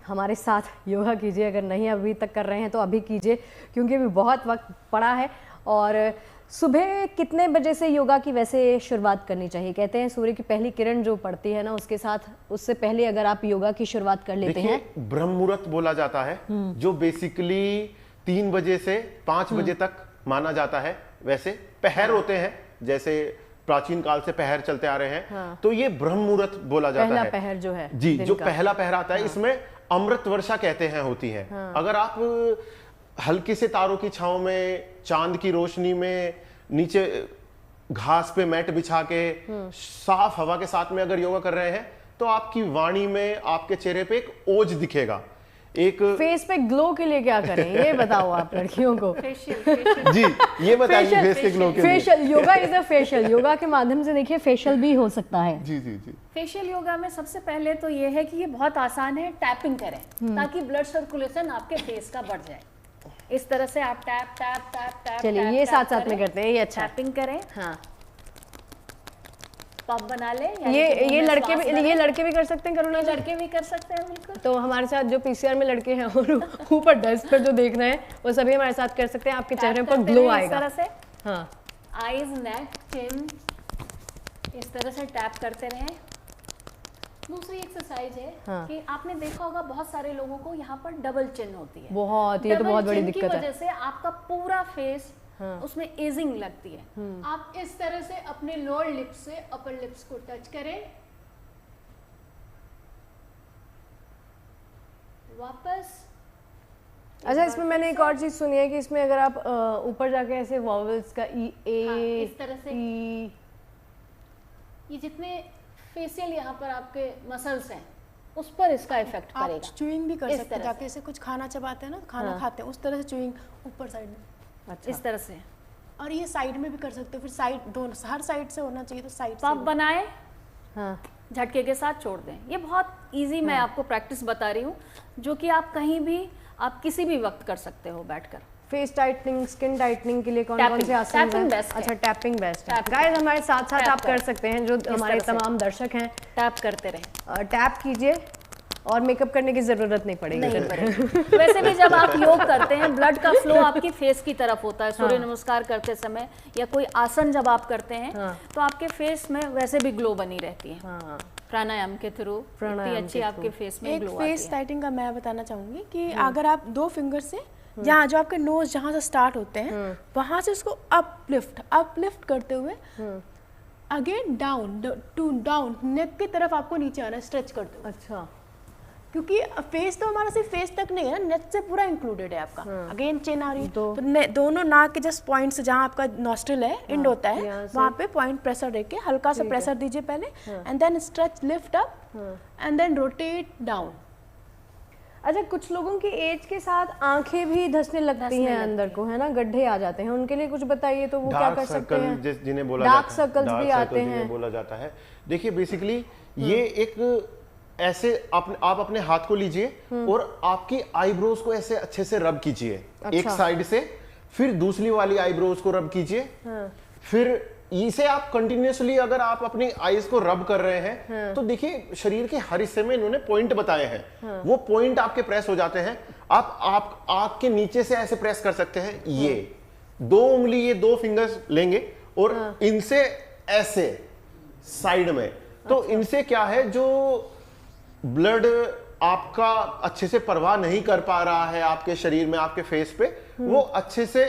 हमारे साथ योगा कीजिए। अगर नहीं अभी तक कर रहे हैं तो अभी कीजिए, क्योंकि अभी बहुत वक्त पड़ा है। और सुबह कितने बजे से योगा की वैसे शुरुआत करनी चाहिए? कहते हैं सूर्य की पहली किरण जो पड़ती है ना, उसके साथ उससे पहले अगर आप योगा की शुरुआत कर लेते हैं। ब्रह्म मुहूर्त बोला जाता है, जो बेसिकली 3 बजे से 5 बजे तक माना जाता है। वैसे पहर होते हैं, जैसे प्राचीन काल से पहर चलते आ रहे हैं, तो ये ब्रह्म मुहूर्त बोला जाता पहला है। पहर जो है जी, जो पहला पहर आता है, इसमें अमृत वर्षा कहते हैं होती है। अगर आप हल्के से तारों की छांव में, चांद की रोशनी में, नीचे घास पे मैट बिछा के साफ हवा के साथ में अगर योगा कर रहे हैं, तो आपकी वाणी में, आपके चेहरे पे एक ओज दिखेगा। एक फेस पे ग्लो के लिए क्या करें, ये बताओ आप लड़कियों को। फेशियल जी, ये बताइए फेस के ग्लो के लिए। Facial yoga is a facial yoga के माध्यम से देखिए फेशियल भी हो सकता है। जी जी जी। फेशियल योगा में सबसे पहले तो ये है कि ये बहुत आसान है, टैपिंग करें ताकि ब्लड सर्कुलेशन आपके फेस का बढ़ जाए। इस तरह से आप टैप टैप टैप टैप। चलिए ये साथ साथ में करते हैं, ये अच्छा। टैपिंग करें, हाँ। पंप बना ले। ये लड़के भी कर सकते हैं करुणा? लड़के भी कर सकते हैं, बिल्कुल। तो हमारे साथ जो पीसीआर में लड़के हैं और ऊपर डेस्क पर जो देख रहे हैं, वो सभी हमारे साथ कर सकते हैं। आपके चेहरे पर ग्लो आएगा। इस तरह से, हाँ। आईज, नेक, चिन, इस तरह से टैप करते रहें। दूसरी एक्सरसाइज है कि आपने देखा होगा बहुत सारे लोगों को यहाँ पर डबल चिन होती है। बहुत, ये तो बहुत बड़ी दिक्कत है। की वजह से आपका पूरा फेस उसमें एजिंग लगती है। आप इस तरह से अपने लोअर लिप्स से अपर लिप्स को टच करें, वापस। अच्छा, इसमें मैंने एक और चीज सुनी है कि इसमें अगर आप ऊपर जाके ऐसे वॉवल्स का ई, ए, इस तरह से ये जितने फेशियल यहाँ पर आपके मसल्स हैं, उस पर इसका इफेक्ट करेगा। चूइंग भी कर सकते हैं, जाके ऐसे कुछ खाना चबाते हैं ना, खाना खाते हैं, उस तरह से चूइंग ऊपर साइड में। अच्छा। इस तरह से। और ये साइड में भी कर सकते हो, फिर साइड दोनों, हर साइड से होना चाहिए, तो साइड पंप बनाए, हाँ, झटके के साथ छोड़ दें। ये बहुत इजी मैं आपको प्रैक्टिस बता रही हूँ, जो कि आप कहीं भी, आप किसी भी वक्त कर सकते हो बैठकर। फेस टाइटनिंग, स्किन टाइटनिंग के लिए कौन कौन से आसन हैं? अच्छा, टैपिंग बेस्ट है। गाइस हमारे साथ साथ आप कर सकते हैं, जो हमारे तमाम दर्शक हैं, टैप करते रहें। टैप कीजिए और मेकअप करने की जरूरत नहीं पड़ेगी। वैसे भी जब आप योग करते हैं, ब्लड का फ्लो आपकी फेस की तरफ होता है। सूर्य नमस्कार करते समय या कोई आसन जब आप करते हैं, तो आपके फेस में वैसे भी ग्लो बनी रहती है। प्राणायाम के थ्रू इतनी अच्छी आपके फेस में ग्लो आती है। फेस टाइटिंग का मैं बताना चाहूंगी कि अगर आप 2 फिंगर से जहाँ जो आपके नोज जहाँ से स्टार्ट होते हैं, वहां से उसको अपलिफ्ट करते हुए अगेन डाउन टू डाउन, नेक की तरफ आपको नीचे आना, स्ट्रेच करते हुए। अच्छा, क्योंकि फेस तो हमारा सिर्फ फेस तक नहीं है ना, नेक से पूरा इंक्लूडेड है आपका। अगेन चेन आ रही है, तो दोनों नाक के जस्ट पॉइंट से जहाँ आपका नॉस्ट्रिल है, एंड होता है, वहाँ पे पॉइंट प्रेशर देके हल्का सा प्रेशर दीजिए पहले, and then stretch, lift up, and then rotate down. अच्छा, कुछ लोगों की एज के साथ आंखें भी धंसने लगती हैं अंदर को, है ना, गड्ढे आ जाते हैं, उनके लिए कुछ बताइए। तो वो क्या कर सकते हैं? जिन्हें बोला डार्क सर्कल्स भी आते हैं, बोला जाता है। देखिए बेसिकली ये एक ऐसे आप अपने हाथ को लीजिए और आपकी आईब्रोज को ऐसे अच्छे से रब कीजिए। अच्छा। एक साइड से, फिर दूसरी वाली आईब्रोज को रब कीजिए। फिर इसे आप कंटिन्यूअसली अगर आप अपनी आईज को रब कर रहे हैं, तो देखिए शरीर के हर हिस्से में इन्होंने पॉइंट बताए हैं। वो पॉइंट आपके प्रेस हो जाते हैं। आप आंख के नीचे से ऐसे प्रेस कर सकते हैं। ये 2 उंगली, ये 2 फिंगर्स लेंगे और इनसे ऐसे साइड में, तो इनसे क्या है, जो ब्लड आपका अच्छे से प्रवाह नहीं कर पा रहा है आपके शरीर में, आपके फेस पे, वो अच्छे से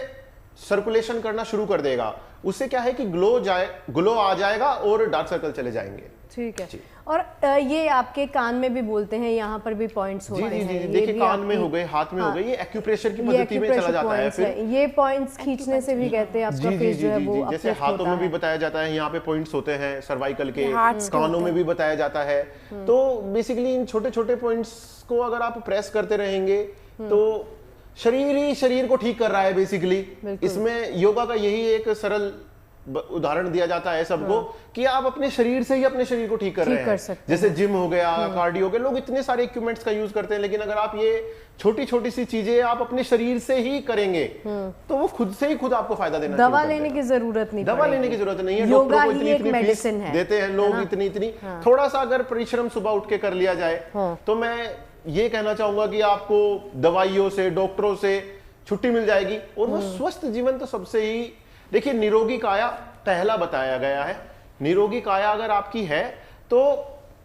सर्कुलेशन करना शुरू कर देगा। उससे क्या है कि ग्लो आ जाएगा और डार्क सर्कल चले जाएंगे। ठीक है। और ये आपके कान में भी बोलते हैं, यहाँ पर भी पॉइंट्स होते हैं। जी, देखिए कान में हो गए, हाथ में हो गए, ये एक्यूप्रेशर की पद्धति में चला जाता है। फिर ये पॉइंट्स खींचने से भी कहते हैं आपका फेस जो है वो अपलिफ्ट जैसे हाथों में भी बताया जाता है, यहाँ पे पॉइंट्स होते हैं सर्वाइकल के, कानों में भी बताया जाता है। तो बेसिकली इन छोटे छोटे पॉइंट्स को अगर आप प्रेस करते रहेंगे, तो शरीर ही शरीर को ठीक कर रहा है बेसिकली। इसमें योगा का यही एक सरल उदाहरण दिया जाता है सबको, कि आप अपने शरीर से ही अपने शरीर को ठीक कर रहे हैं। जैसे जिम हो गया, कार्डियो हो गया, लोग इतने सारे इक्विपमेंट्स का यूज करते हैं, लेकिन अगर आप ये छोटी छोटी सी चीजें आप अपने शरीर से ही करेंगे, तो वो खुद से ही खुद आपको फायदा देना। दवा लेने की जरूरत नहीं, दवा लेने की जरूरत नहीं है। योगा डॉक्टर को ही एक मेडिसिन है, देते हैं लोग इतनी, थोड़ा सा अगर परिश्रम सुबह उठ के कर लिया जाए, तो मैं ये कहना चाहूंगा कि आपको दवाइयों से, डॉक्टरों से छुट्टी मिल जाएगी और वो स्वस्थ जीवन तो सबसे ही, देखिए निरोगी काया पहला बताया गया है। निरोगी काया अगर आपकी है तो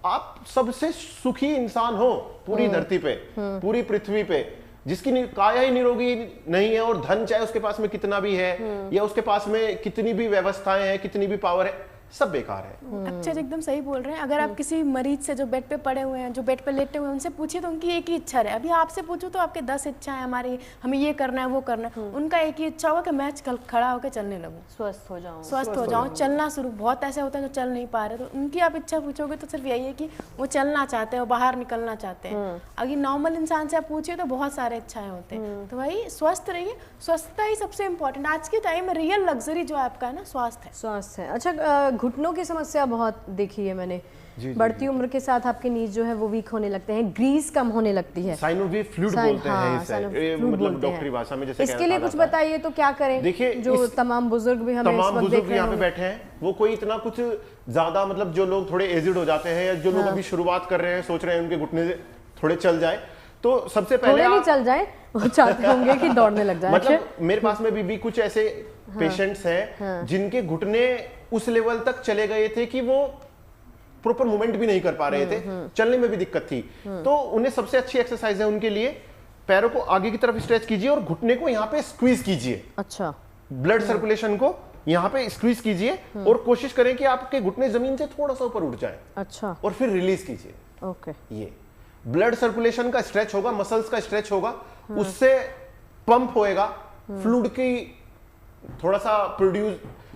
आप सबसे सुखी इंसान हो पूरी धरती पे, पूरी पृथ्वी पे। जिसकी काया ही निरोगी नहीं है और धन चाहे उसके पास में कितना भी है या उसके पास में कितनी भी व्यवस्थाएं हैं, कितनी भी पावर है, सब बेकार है। अच्छा, एकदम सही बोल रहे हैं। अगर आप किसी मरीज से जो बेड पे पड़े हुए हैं, जो बेड पे लेटे हुए हैं, उनसे पूछिए तो उनकी एक ही इच्छा है। अभी आपसे पूछो तो आपके 10 इच्छाएं, हमारी हमें ये करना है, वो करना है। उनका एक ही इच्छा होगा कि मैं खड़ा होकर चलने लगूं, स्वस्थ हो जाऊं, स्वस्थ हो जाऊं, चलना शुरू। बहुत ऐसे होते हैं जो चल नहीं पा रहे, तो उनकी आप इच्छा पूछोगे तो सिर्फ यही है कि वो चलना चाहते हैं, वो बाहर निकलना चाहते हैं। अगर नॉर्मल इंसान से आप पूछिए तो बहुत सारे इच्छाएं होते हैं। तो भाई स्वस्थ रहिए, स्वस्थता ही सबसे इम्पोर्टेंट। आज के टाइम में रियल लग्जरी जो आपका है ना, स्वास्थ्य है। स्वास्थ्य है। अच्छा, घुटनों की समस्या बहुत देखी है मैंने। बढ़ती उम्र के साथ आपके नीज जो है वो वीक होने लगते हैं, ग्रीस कम होने लगती है। साइनोवियल फ्लूइड बोलते हैं इसे, मतलब डॉक्टरी भाषा में जैसे इसके लिए कुछ बताइए तो क्या करें? देखिए, जो तमाम बुजुर्ग भी हमें तमाम बुजुर्ग भी यहाँ पे बैठे हैं, वो कोई इतना कुछ ज्यादा, मतलब जो लोग थोड़े एजिड हो जाते हैं या जो लोग अभी शुरुआत कर रहे हैं, सोच रहे हैं उनके घुटने थोड़े चल जाए, तो सबसे पहले नहीं चल जाए, वो चाहते होंगे कि दौड़ने लग जाए। मतलब मेरे पास में भी कुछ ऐसे पेशेंट्स हैं जिनके घुटने उस लेवल तक चले गए थे कि वो प्रॉपर मूवमेंट भी नहीं कर पा रहे थे, चलने में भी दिक्कत थी। तो उन्हें सबसे अच्छी एक्सरसाइज है उनके लिए, पैरों को आगे की तरफ स्ट्रेच कीजिए और घुटने को यहाँ पे स्क्वीज कीजिए। अच्छा, ब्लड सर्कुलेशन को यहाँ पे स्क्वीज कीजिए और कोशिश करें कि आपके घुटने जमीन से थोड़ा सा ऊपर उठ जाए। अच्छा, और फिर रिलीज कीजिए। ओके। ये ब्लड सर्कुलेशन का स्ट्रेच होगा, मसल्स का स्ट्रेच होगा, उससे पंप होएगा, फ्लूइड की थोड़ा सा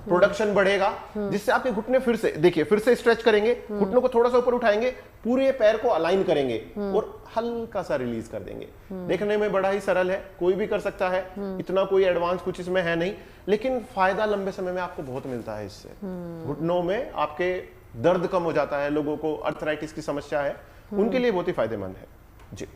प्रोडक्शन बढ़ेगा, जिससे आपके घुटने फिर से, देखिए फिर से स्ट्रेच करेंगे, घुटनों को थोड़ा सा ऊपर उठाएंगे, पूरे पैर को अलाइन करेंगे और हल्का सा रिलीज कर देंगे। देखने में बड़ा ही सरल है, कोई भी कर सकता है, इतना कोई एडवांस कुछ इसमें है नहीं, लेकिन फायदा लंबे समय में आपको बहुत मिलता है इससे। घुटनों में आपके दर्द कम हो जाता है, लोगों को अर्थराइटिस की समस्या है, उनके लिए बहुत ही फायदेमंद है जी।